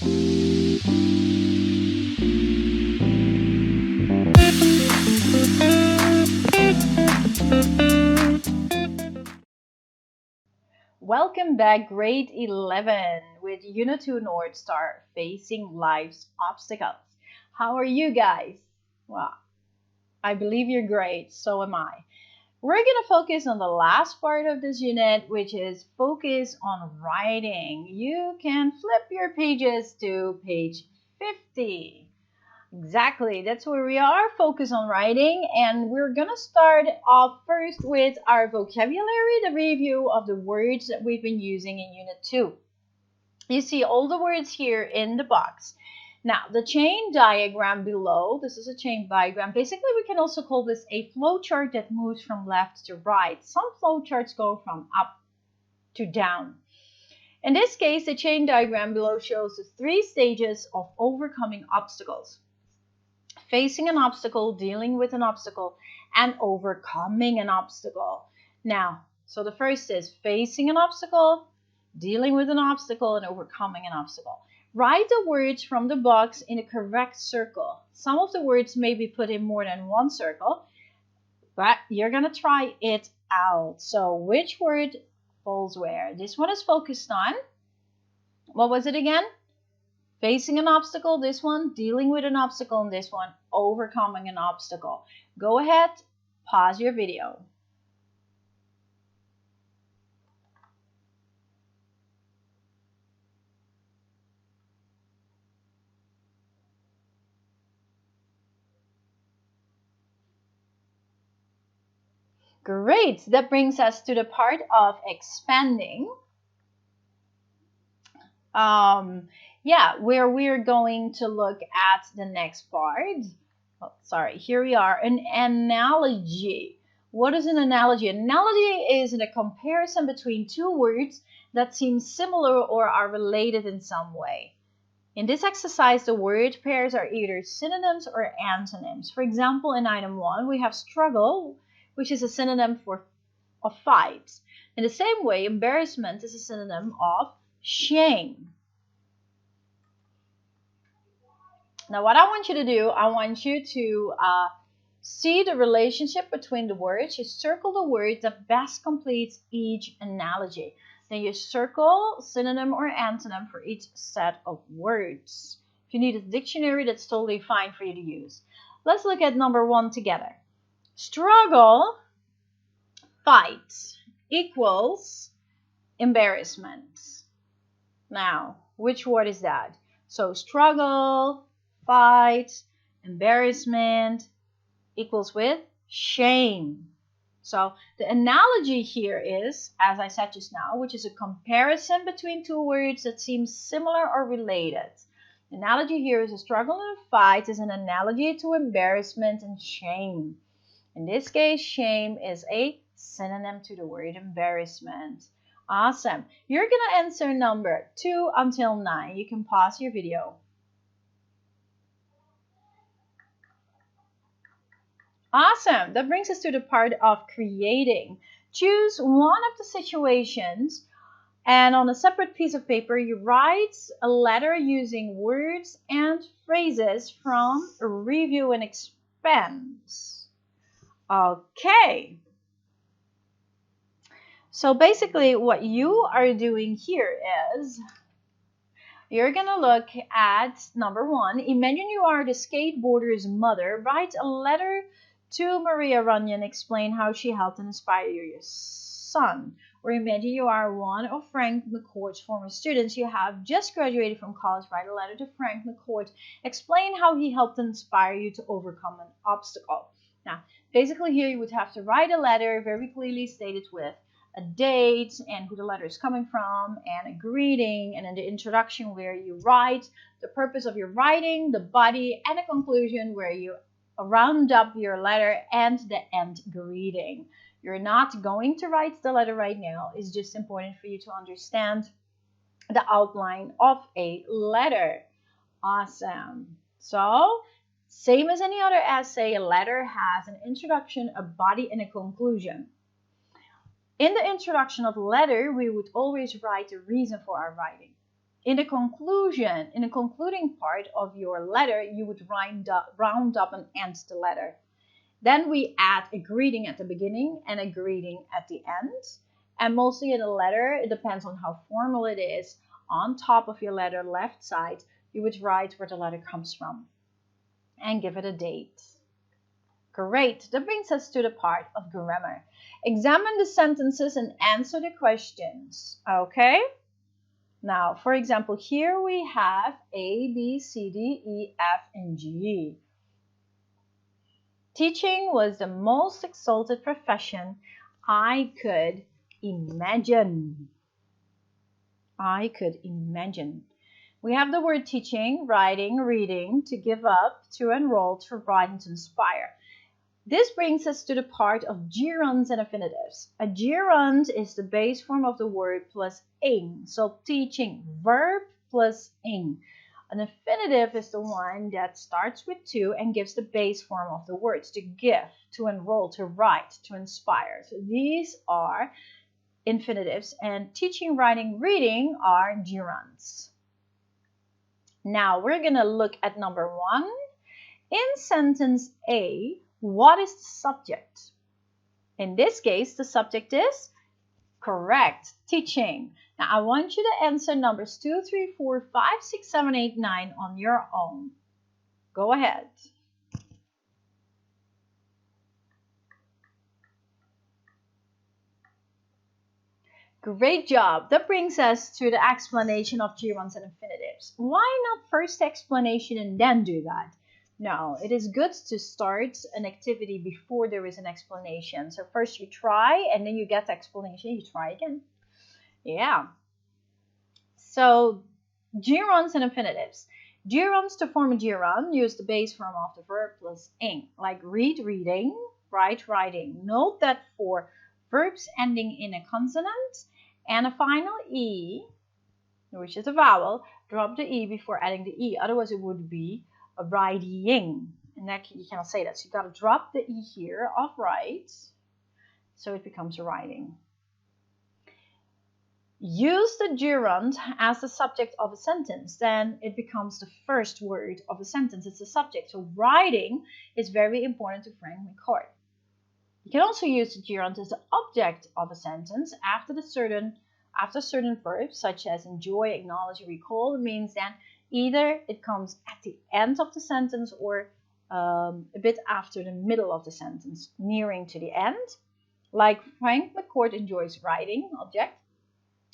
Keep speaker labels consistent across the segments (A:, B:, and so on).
A: Welcome back, grade 11 with Unit 2 North Star, facing life's obstacles. How are you guys? Well, I believe you're great, so am I. We're going to focus on the last part of this unit, which is focus on writing. You can flip your pages to page 50. Exactly, that's where we are, focus on writing, and we're gonna start off first with our vocabulary, the review of the words that we've been using in Unit 2. You see all the words here in the box. Now, the chain diagram below, this is a chain diagram. Basically, we can also call this a flowchart that moves from left to right. Some flowcharts go from up to down. In this case, the chain diagram below shows the 3 stages of overcoming obstacles. Facing an obstacle, dealing with an obstacle, and overcoming an obstacle. Now, so the first is facing an obstacle, dealing with an obstacle, and overcoming an obstacle. Write the words from the box in a correct circle. Some of the words may be put in more than one circle, but you're going to try it out. So which word falls where? This one is focused on. What was it again? Facing an obstacle, this one, dealing with an obstacle, and this one, overcoming an obstacle. Go ahead, pause your video. Great, that brings us to the part of expanding. Where we're going to look at the next part. Oh, sorry, here we are, an analogy. What is an analogy? An analogy is a comparison between two words that seem similar or are related in some way. In this exercise, the word pairs are either synonyms or antonyms. For example, in item 1, we have struggle, which is a synonym of fight. In the same way, embarrassment is a synonym of shame. Now, what I want you to do, I want you to see the relationship between the words. You circle the word that best completes each analogy. Then you circle synonym or antonym for each set of words. If you need a dictionary, that's totally fine for you to use. Let's look at number 1 together. Struggle, fight, equals embarrassment. Now, which word is that? So struggle, fight, embarrassment equals with shame. So the analogy here is, as I said just now, which is a comparison between two words that seem similar or related. The analogy here is a struggle and a fight is an analogy to embarrassment and shame. In this case, shame is a synonym to the word embarrassment. Awesome. You're going to answer number 2 until 9. You can pause your video. Awesome. That brings us to the part of creating. Choose one of the situations and on a separate piece of paper, you write a letter using words and phrases from Review and Expand. Okay. So basically what you are doing here is you're going to look at number 1. Imagine you are the skateboarder's mother. Write a letter to Maria Runyon, explain how she helped and inspired your son. Or imagine you are one of Frank McCourt's former students. You have just graduated from college. Write a letter to Frank McCourt. Explain how he helped and inspire you to overcome an obstacle. Now, basically here you would have to write a letter very clearly stated with a date and who the letter is coming from and a greeting, and in the introduction where you write the purpose of your writing, the body, and a conclusion where you round up your letter and the end greeting. You're not going to write the letter right now. It's just important for you to understand the outline of a letter. Awesome. So, same as any other essay, a letter has an introduction, a body, and a conclusion. In the introduction of the letter, we would always write the reason for our writing. In the concluding part of your letter, you would round up and end the letter. Then we add a greeting at the beginning and a greeting at the end. And mostly in a letter, it depends on how formal it is. On top of your letter, left side, you would write where the letter comes from and give it a date. Great, that brings us to the part of grammar. Examine the sentences and answer the questions, okay? Now, for example, here we have A, B, C, D, E, F, and G. Teaching was the most exalted profession I could imagine. I could imagine. We have the word teaching, writing, reading, to give up, to enroll, to write, and to inspire. This brings us to the part of gerunds and infinitives. A gerund is the base form of the word plus ing. So teaching, verb plus ing. An infinitive is the one that starts with to and gives the base form of the words. To give, to enroll, to write, to inspire. So these are infinitives, and teaching, writing, reading are gerunds. Now we're going to look at number 1. In sentence A, what is the subject? In this case, the subject is correct, teaching. Now, I want you to answer numbers 2, 3, 4, 5, 6, 7, 8, 9 on your own. Go ahead. Great job. That brings us to the explanation of gerunds and infinitives. Why not first explanation and then do that? No, it is good to start an activity before there is an explanation. So first you try, and then you get the explanation, you try again. Yeah. So gerunds and infinitives. Gerunds, to form a gerund, use the base form of the verb plus ing, like read, reading, write, writing. Note that for verbs ending in a consonant and a final E, which is a vowel, drop the E before adding the E. Otherwise it would be a writing, and that you cannot say that. So you got to drop the E here of write, so it becomes a writing. Use the gerund as the subject of a sentence, then it becomes the first word of a sentence. It's the subject. So writing is very important to Frank McCourt. You can also use the gerund as the object of a sentence after certain verbs such as enjoy, acknowledge, recall. It means that either it comes at the end of the sentence or a bit after the middle of the sentence, nearing to the end. Like Frank McCourt enjoys writing, object,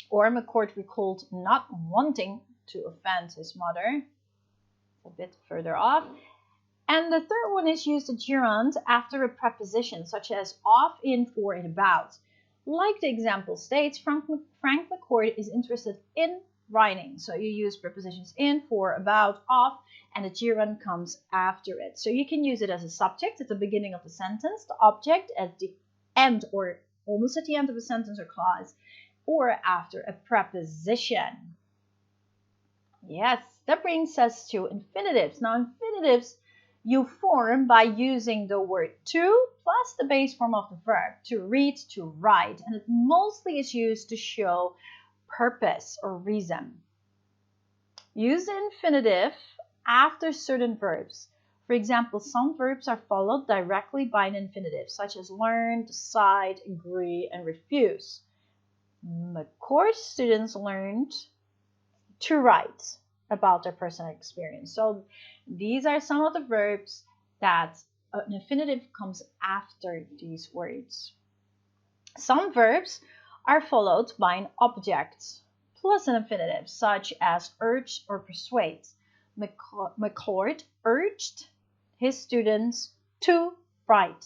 A: or McCourt recalled not wanting to offend his mother, a bit further off. And the third one is use the gerund after a preposition, such as of, in, for, and about. Like the example states, Frank McCourt is interested in writing. So you use prepositions in, for, about, of, and the gerund comes after it. So you can use it as a subject at the beginning of the sentence, the object at the end or almost at the end of a sentence or clause, or after a preposition. Yes, that brings us to infinitives. Now, infinitives you form by using the word to plus the base form of the verb, to read, to write, and it mostly is used to show purpose or reason. Use the infinitive after certain verbs. For example, some verbs are followed directly by an infinitive, such as learn, decide, agree, and refuse. McCourt students learned to write about their personal experience. So these are some of the verbs that an infinitive comes after these words. Some verbs are followed by an object plus an infinitive, such as urge or persuade. McCourt urged his students to write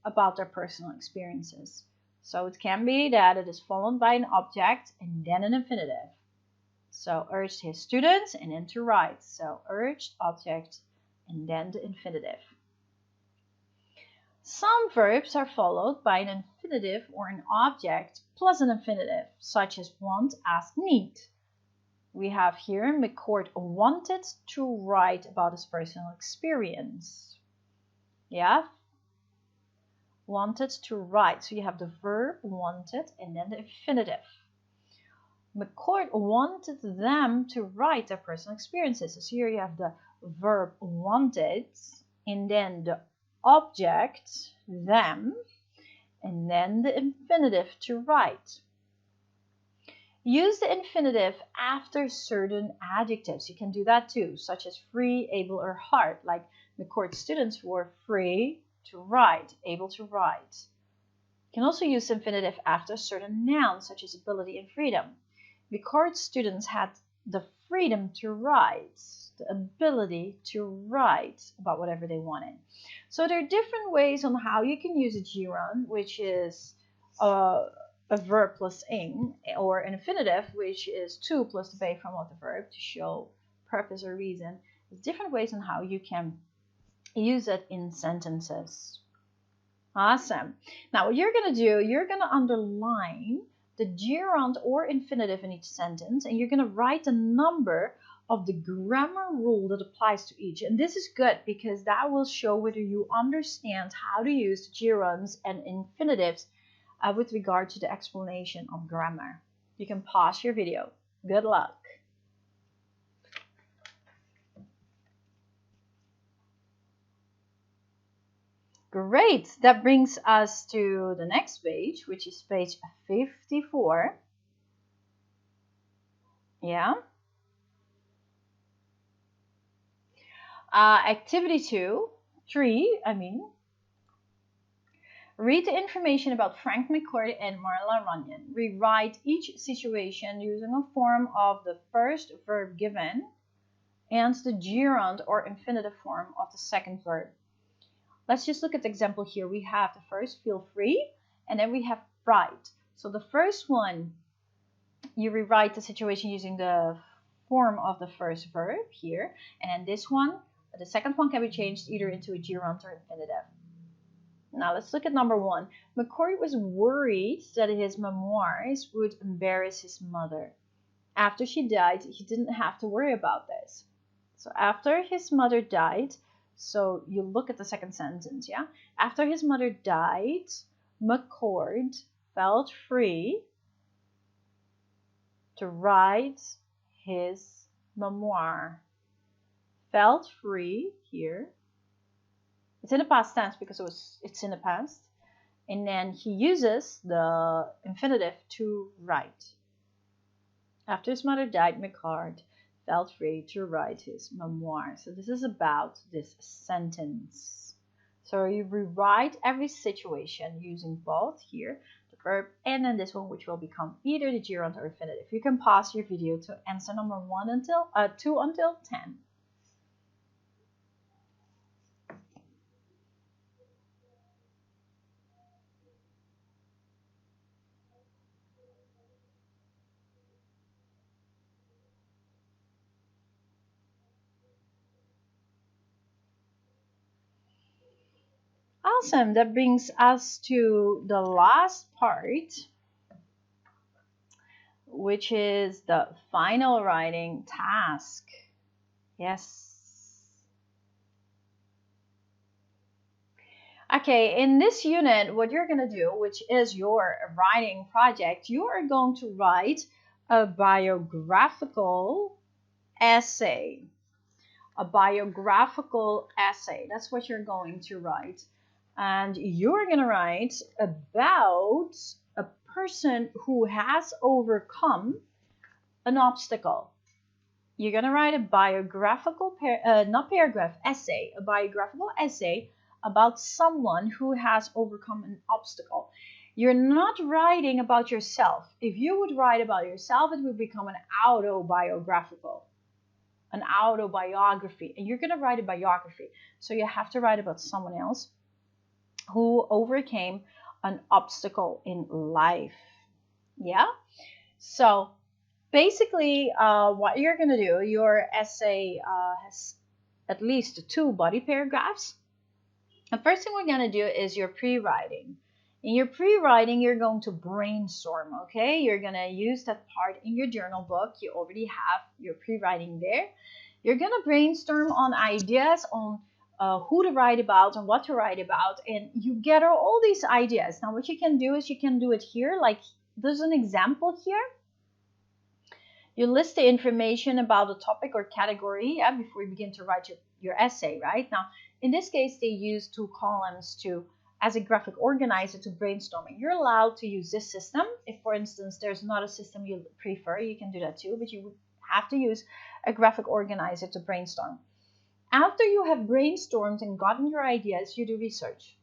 A: about their personal experiences. So it can be that it is followed by an object and then an infinitive. So urged his students and then to write. So urged, object, and then the infinitive. Some verbs are followed by an infinitive or an object plus an infinitive, such as want, ask, need. We have here McCourt wanted to write about his personal experience. Yeah? Wanted to write. So you have the verb wanted and then the infinitive. McCord wanted them to write their personal experiences. So here you have the verb wanted, and then the object, them, and then the infinitive, to write. Use the infinitive after certain adjectives. You can do that too, such as free, able, or hard. Like McCord students were free to write, able to write. You can also use infinitive after certain nouns, such as ability and freedom. McCord students had the freedom to write, the ability to write about whatever they wanted. So there are different ways on how you can use a gerund, which is a verb plus ing, or an infinitive, which is to plus the be from of the verb to show purpose or reason. There's different ways on how you can use it in sentences. Awesome. Now what you're going to do, you're going to underline the gerund or infinitive in each sentence, and you're going to write the number of the grammar rule that applies to each. And this is good because that will show whether you understand how to use the gerunds and infinitives with regard to the explanation of grammar. You can pause your video. Good luck. Great, that brings us to the next page, which is page 54. Yeah. Activity 3, read the information about Frank McCord and Marla Runyon. Rewrite each situation using a form of the first verb given and the gerund or infinitive form of the second verb. Let's just look at the example here. We have the first feel free, and then we have write. So the first one, you rewrite the situation using the form of the first verb here. And then this one, the second one can be changed either into a gerund or infinitive. Now let's look at number 1. McCord was worried that his memoirs would embarrass his mother. After she died, he didn't have to worry about this. So after his mother died, so you look at the second sentence, yeah? After his mother died, McCord felt free to write his memoir. Felt free here. It's in the past tense because it's in the past. And then he uses the infinitive to write. After his mother died, McCord felt free to write his memoir. So this is about this sentence. So you rewrite every situation using both here, the verb, and then this one, which will become either the gerund or infinitive. You can pause your video to answer number 2 until 10. Awesome, that brings us to the last part, which is the final writing task. Yes. Okay, in this unit, what you're going to do, which is your writing project, you are going to write a biographical essay. A biographical essay, that's what you're going to write. And you're going to write about a person who has overcome an obstacle. You're going to write a biographical, essay, a biographical essay about someone who has overcome an obstacle. You're not writing about yourself. If you would write about yourself, it would become an autobiographical, an autobiography. And you're going to write a biography. So you have to write about someone else who overcame an obstacle in life. Yeah? So basically, what you're going to do, your essay has at least 2 body paragraphs. The first thing we're going to do is your pre-writing. In your pre-writing, you're going to brainstorm, okay? You're going to use that part in your journal book. You already have your pre-writing there. You're going to brainstorm on ideas, on who to write about and what to write about, and you gather all these ideas. Now what you can do is you can do it here, like there's an example here. You list the information about the topic or category, yeah, before you begin to write your essay, right? Now, in this case, they use 2 columns as a graphic organizer to brainstorming. You're allowed to use this system. If, for instance, there's not a system you prefer, you can do that too, but you would have to use a graphic organizer to brainstorm. After you have brainstormed and gotten your ideas, you do research.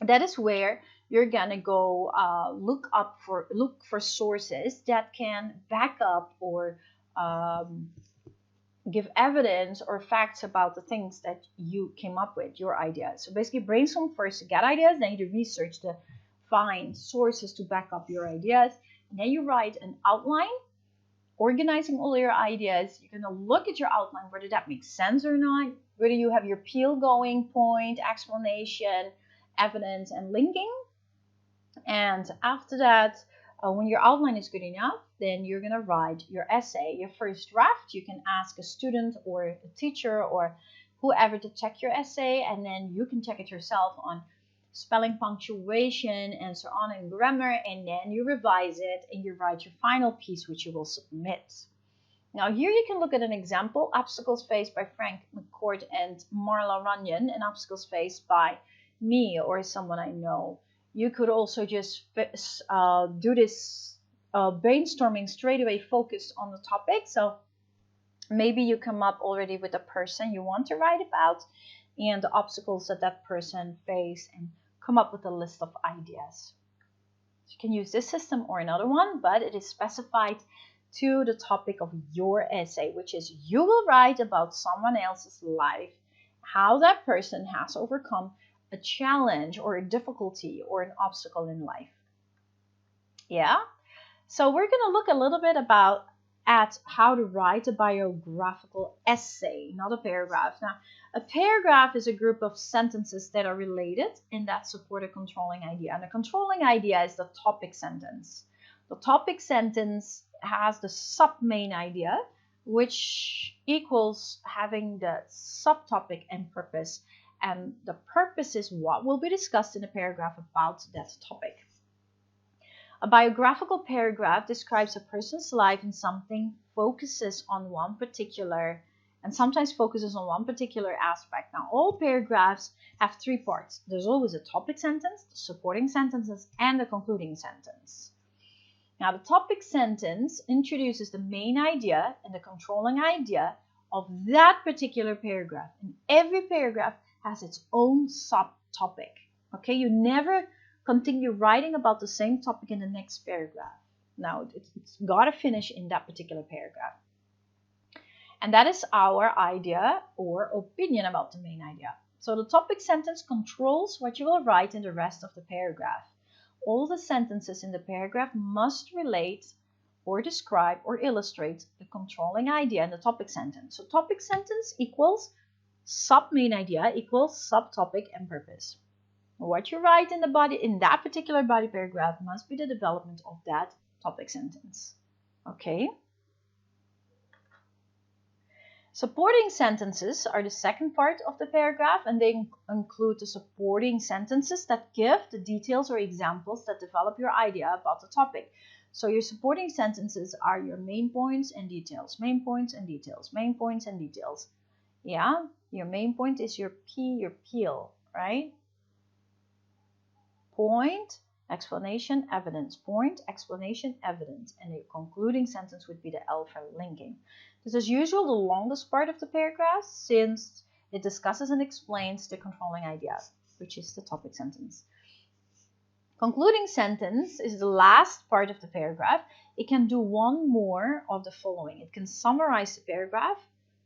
A: That is where you're gonna go look for sources that can back up or give evidence or facts about the things that you came up with, your ideas. So basically brainstorm first to get ideas, then you do research to find sources to back up your ideas, and then you write an outline organizing all your ideas. You're going to look at your outline, whether that makes sense or not, whether you have your peel going, point, explanation, evidence, and linking. And after that, when your outline is good enough, then you're going to write your essay, your first draft. You can ask a student or a teacher or whoever to check your essay, and then you can check it yourself on spelling, punctuation, and so on, and grammar, and then you revise it and you write your final piece, which you will submit. Now here you can look at an example: Obstacles Faced by Frank McCourt and Marla Runyon, and Obstacles Faced by me or someone I know. You could also just do this brainstorming straight away, focused on the topic. So maybe you come up already with a person you want to write about and the obstacles that person faced, and come up with a list of ideas. You can use this system or another one, but it is specified to the topic of your essay, which is you will write about someone else's life, how that person has overcome a challenge or a difficulty or an obstacle in life. Yeah? So we're going to look a little bit at how to write a biographical essay, not a paragraph. Now, a paragraph is a group of sentences that are related and that support a controlling idea. And the controlling idea is the topic sentence. The topic sentence has the sub-main idea, which equals having the subtopic and purpose. And the purpose is what will be discussed in a paragraph about that topic. A biographical paragraph describes a person's life in something, focuses on one particular, and sometimes focuses on one particular aspect. Now, all paragraphs have 3 parts. There's always a topic sentence, the supporting sentences, and the concluding sentence. Now, the topic sentence introduces the main idea and the controlling idea of that particular paragraph. And every paragraph has its own subtopic. Okay, you never continue writing about the same topic in the next paragraph. Now, it's got to finish in that particular paragraph. And that is our idea or opinion about the main idea. So the topic sentence controls what you will write in the rest of the paragraph. All the sentences in the paragraph must relate or describe or illustrate the controlling idea in the topic sentence. So topic sentence equals sub-main idea equals subtopic and purpose. What you write in the body, in that particular body paragraph, must be the development of that topic sentence. Okay? Supporting sentences are the second part of the paragraph, and they include the supporting sentences that give the details or examples that develop your idea about the topic. So your supporting sentences are your main points and details, main points and details, main points and details. Yeah, your main point is your peel, right? Point, explanation, evidence. Point, explanation, evidence. And the concluding sentence would be the L for linking. This is usually the longest part of the paragraph since it discusses and explains the controlling idea, which is the topic sentence. Concluding sentence is the last part of the paragraph. It can do one more of the following. It can summarize the paragraph,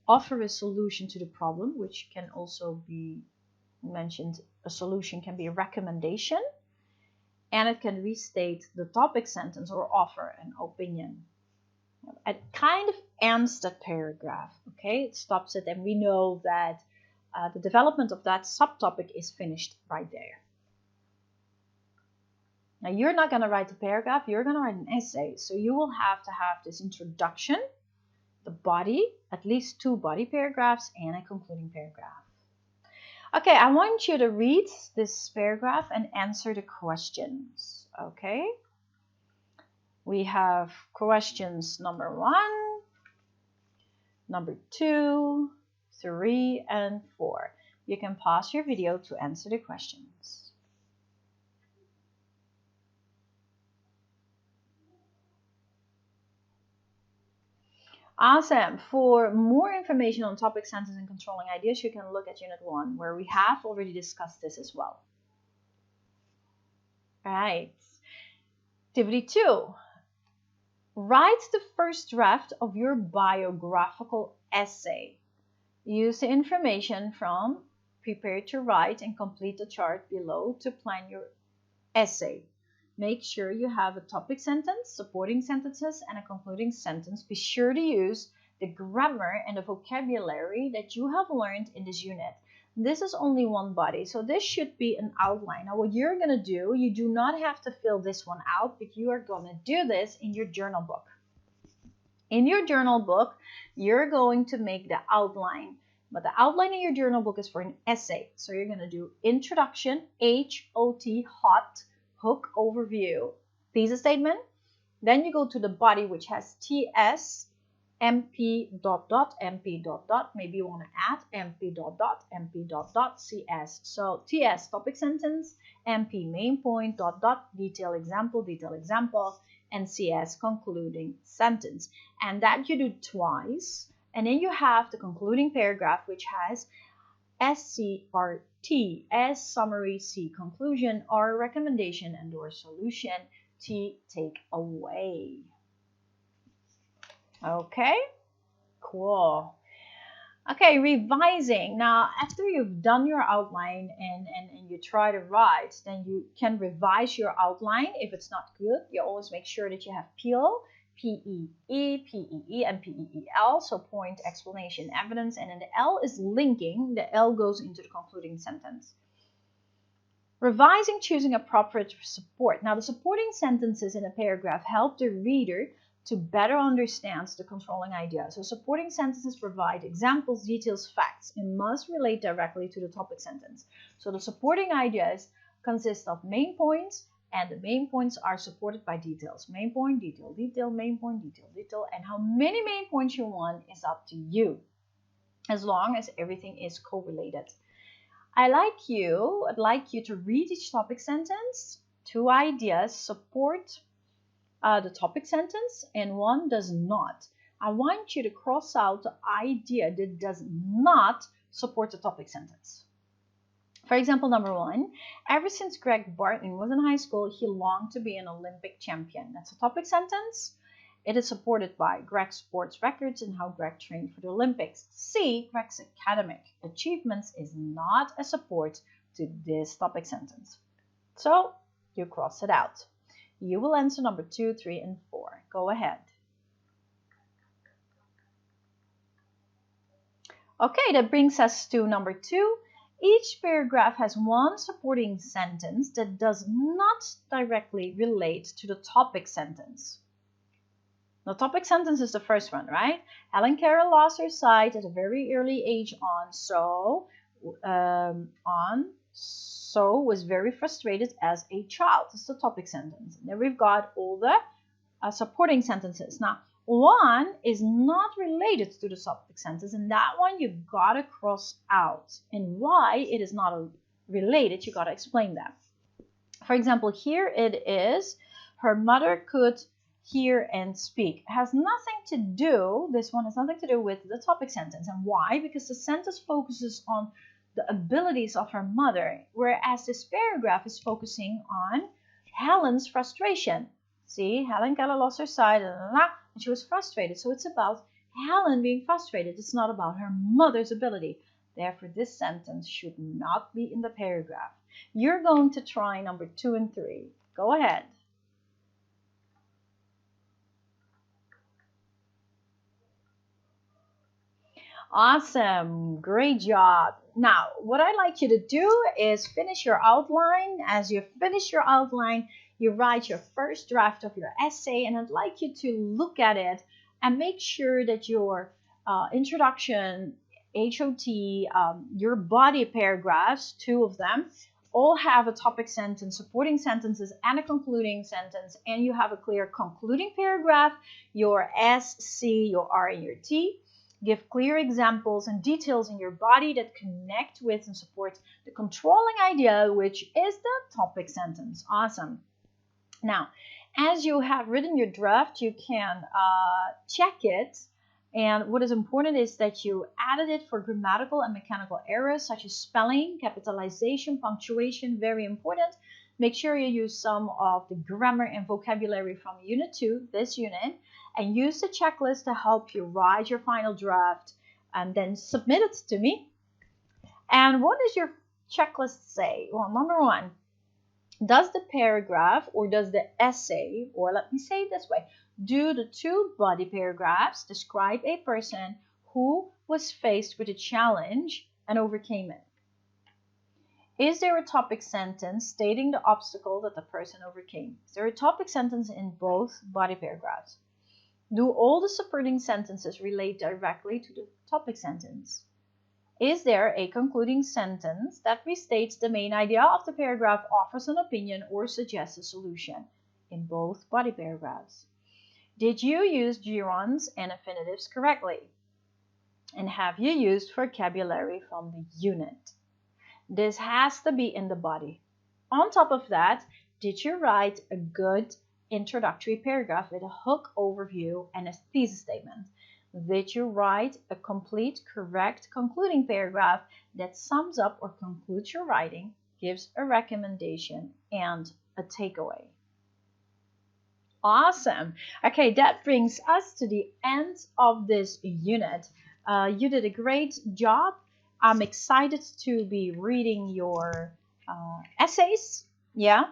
A: offer a solution to the problem, which can also be mentioned. A solution can be a recommendation, and it can restate the topic sentence or offer an opinion. It kind of ends that paragraph, okay? It stops it, and we know that the development of that subtopic is finished right there. Now, you're not going to write a paragraph, you're going to write an essay. So you will have to have this introduction, the body, at least 2 body paragraphs, and a concluding paragraph. Okay, I want you to read this paragraph and answer the questions, okay? We have questions number 1, number 2, 3, and 4. You can pause your video to answer the questions. Awesome. For more information on topic sentence and controlling ideas, you can look at Unit 1, where we have already discussed this as well. Right. Activity 2. Write the first draft of your biographical essay. Use the information from prepare to write and complete the chart below to plan your essay. Make sure you have a topic sentence, supporting sentences, and a concluding sentence. Be sure to use the grammar and the vocabulary that you have learned in this unit. This is only one body, so this should be an outline. Now, what you're going to do, you do not have to fill this one out, but you are going to do this in your journal book. In your journal book, you're going to make the outline. But the outline in your journal book is for an essay. So you're going to do introduction, H-O-T, hot, hook, overview, thesis statement. Then you go to the body, which has TS, MP dot dot, MP dot dot. Maybe you want to add MP dot dot, MP dot dot, CS. So TS, topic sentence, MP, main point, dot dot, detail example, and CS, concluding sentence. And that you do twice. And then you have the concluding paragraph, which has SCRT, S, summary, C, conclusion, R, recommendation, and or solution, T, take away. Okay, cool. Okay, revising. Now, after you've done your outline and you try to write, then you can revise your outline. If it's not good, you always make sure that you have PEEL, P-E-E, P-E-E, and P-E-E-L, so point, explanation, evidence, and then the L is linking. The L goes into the concluding sentence. Revising, choosing appropriate support. Now, the supporting sentences in a paragraph help the reader to better understand the controlling idea. So supporting sentences provide examples, details, facts, and must relate directly to the topic sentence. So the supporting ideas consist of main points, and the main points are supported by details. Main point, detail, detail, main point, detail, detail. And how many main points you want is up to you, as long as everything is correlated. I'd like you to read each topic sentence. 2 ideas support the topic sentence and 1 does not. I want you to cross out the idea that does not support the topic sentence. For example, number 1, ever since Greg Barton was in high school, he longed to be an Olympic champion. That's a topic sentence. It is supported by Greg's sports records and how Greg trained for the Olympics. C, Greg's academic achievements is not a support to this topic sentence. So you cross it out. You will answer number 2, 3, and 4. Go ahead. Okay, that brings us to number 2. Each paragraph has one supporting sentence that does not directly relate to the topic sentence. The topic sentence is the first one, right? Helen Keller lost her sight at a very early age so was very frustrated as a child. This is the topic sentence. And then we've got all the supporting sentences. Now, 1 is not related to the topic sentence, and that one you've got to cross out. And why it is not related, you got to explain that. For example, here it is, her mother could hear and speak. It has nothing to do, this one has nothing to do with the topic sentence. And why? Because the sentence focuses on the abilities of her mother, whereas this paragraph is focusing on Helen's frustration. See, Helen Keller lost her sight, and she was frustrated. So it's about Helen being frustrated. It's not about her mother's ability. Therefore, this sentence should not be in the paragraph. You're going to try number 2 and 3. Go ahead. Awesome. Great job. Now, what I'd like you to do is finish your outline. As you finish your outline, you write your first draft of your essay, and I'd like you to look at it and make sure that your introduction, HOT, your body paragraphs, 2 of them, all have a topic sentence, supporting sentences, and a concluding sentence, and you have a clear concluding paragraph, your S, C, your R, and your T. Give clear examples and details in your body that connect with and support the controlling idea, which is the topic sentence. Awesome. Now, as you have written your draft, you can check it. And what is important is that you added it for grammatical and mechanical errors such as spelling, capitalization, punctuation, very important. Make sure you use some of the grammar and vocabulary from Unit 2, this unit, and use the checklist to help you write your final draft and then submit it to me. And what does your checklist say? Well, number one, does the paragraph or does the essay, or let me say it this way, do the two body paragraphs describe a person who was faced with a challenge and overcame it? Is there a topic sentence stating the obstacle that the person overcame? Is there a topic sentence in both body paragraphs? Do all the supporting sentences relate directly to the topic sentence? Is there a concluding sentence that restates the main idea of the paragraph, offers an opinion, or suggests a solution in both body paragraphs? Did you use gerunds and infinitives correctly? And have you used vocabulary from the unit? This has to be in the body. On top of that, did you write a good introductory paragraph with a hook overview and a thesis statement? Did you write a complete, correct concluding paragraph that sums up or concludes your writing, gives a recommendation, and a takeaway? Awesome. Okay, that brings us to the end of this unit. You did a great job. I'm excited to be reading your essays. Yeah.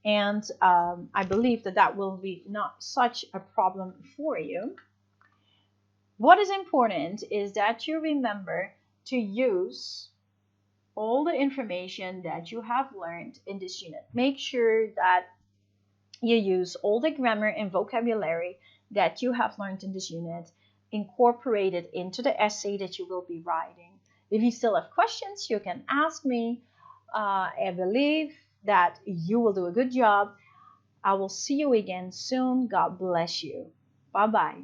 A: And I believe that will be not such a problem for you. What is important is that you remember to use all the information that you have learned in this unit. Make sure that you use all the grammar and vocabulary that you have learned in this unit, incorporate it into the essay that you will be writing. If you still have questions, you can ask me. I believe that you will do a good job. I will see you again soon. God bless you. Bye-bye.